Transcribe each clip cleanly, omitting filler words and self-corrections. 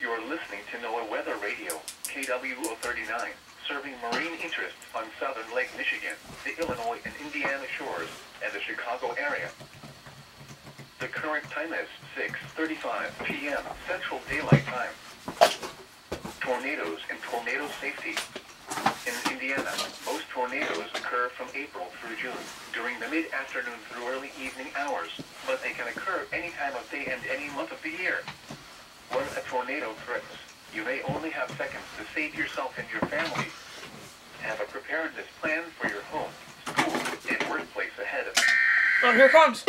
You're listening to NOAA Weather Radio, KW039, serving marine interests on southern Lake Michigan, the Illinois and Indiana shores, and the Chicago area. The current time is 6:35 p.m. Central Daylight Time. Tornadoes and tornado safety. In Indiana, most tornadoes occur from April through June, during the mid-afternoon through early evening hours, but they can occur any time of day and any month of the year. When a tornado threatens, you may only have seconds to save yourself and your family. Have a preparedness plan for your home, school, and workplace ahead of you. Oh, here it comes.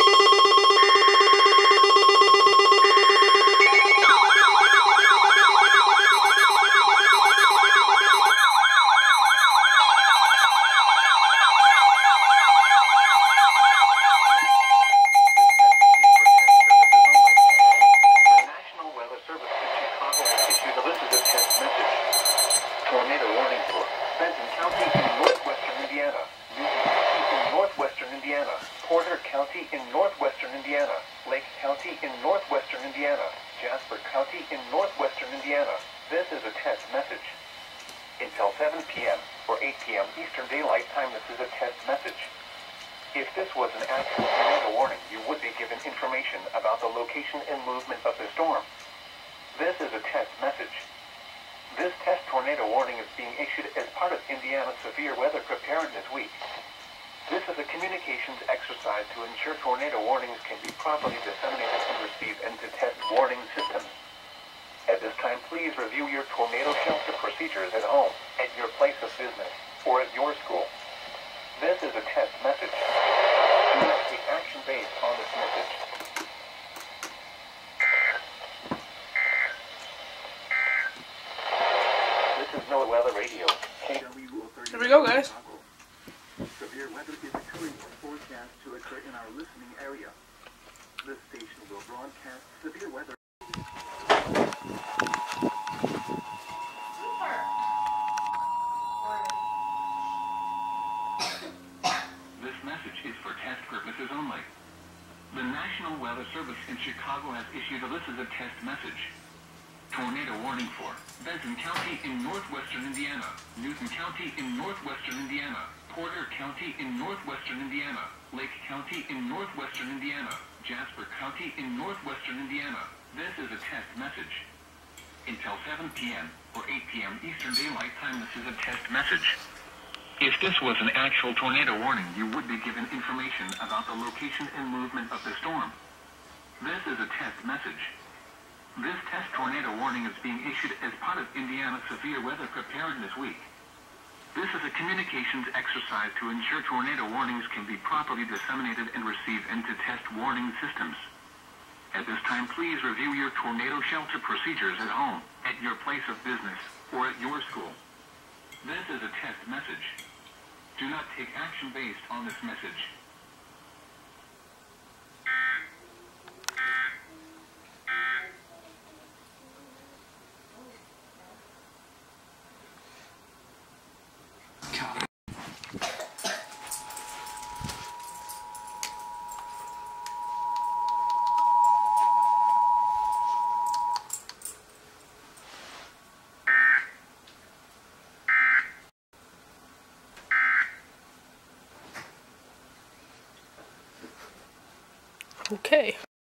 Tornado warning for Benton County in northwestern Indiana, Newton County in northwestern Indiana, Porter County in northwestern Indiana, Lake County in northwestern Indiana, Jasper County in northwestern Indiana. This is a test message. Until 7 p.m. or 8 p.m. Eastern Daylight Time, this is a test message. If this was an actual tornado warning, you would be given information about the location and movement of the storm. This is a test message. This test tornado warning is being issued as part of Indiana's Severe Weather Preparedness Week. This is a communications exercise to ensure tornado warnings can be properly disseminated and received into test warning systems. At this time, please review your tornado shelter procedures at home, at your place of business, or at your school. This is a test message. Do not take action based on this message. NOAA Weather Radio, KW039. Here we go, guys. Severe weather is occurring or forecast to occur in our listening area. This station will broadcast severe weather. This message is for test purposes only. The National Weather Service in Chicago has issued this is a test message. Tornado warning for Benton County in northwestern Indiana, Newton County in northwestern Indiana, Porter County in northwestern Indiana, Lake County in northwestern Indiana, Jasper County in northwestern Indiana. This is a test message. Until 7 p.m. or 8 p.m. Eastern Daylight Time, this is a test message. If this was an actual tornado warning, you would be given information about the location and movement of the storm. This is a test message. This test tornado warning is being issued as part of Indiana's Severe Weather Preparedness Week. This is a communications exercise to ensure tornado warnings can be properly disseminated and received into test warning systems. At this time, please review your tornado shelter procedures at home, at your place of business, or at your school. This is a test message. Do not take action based on this message. Okay.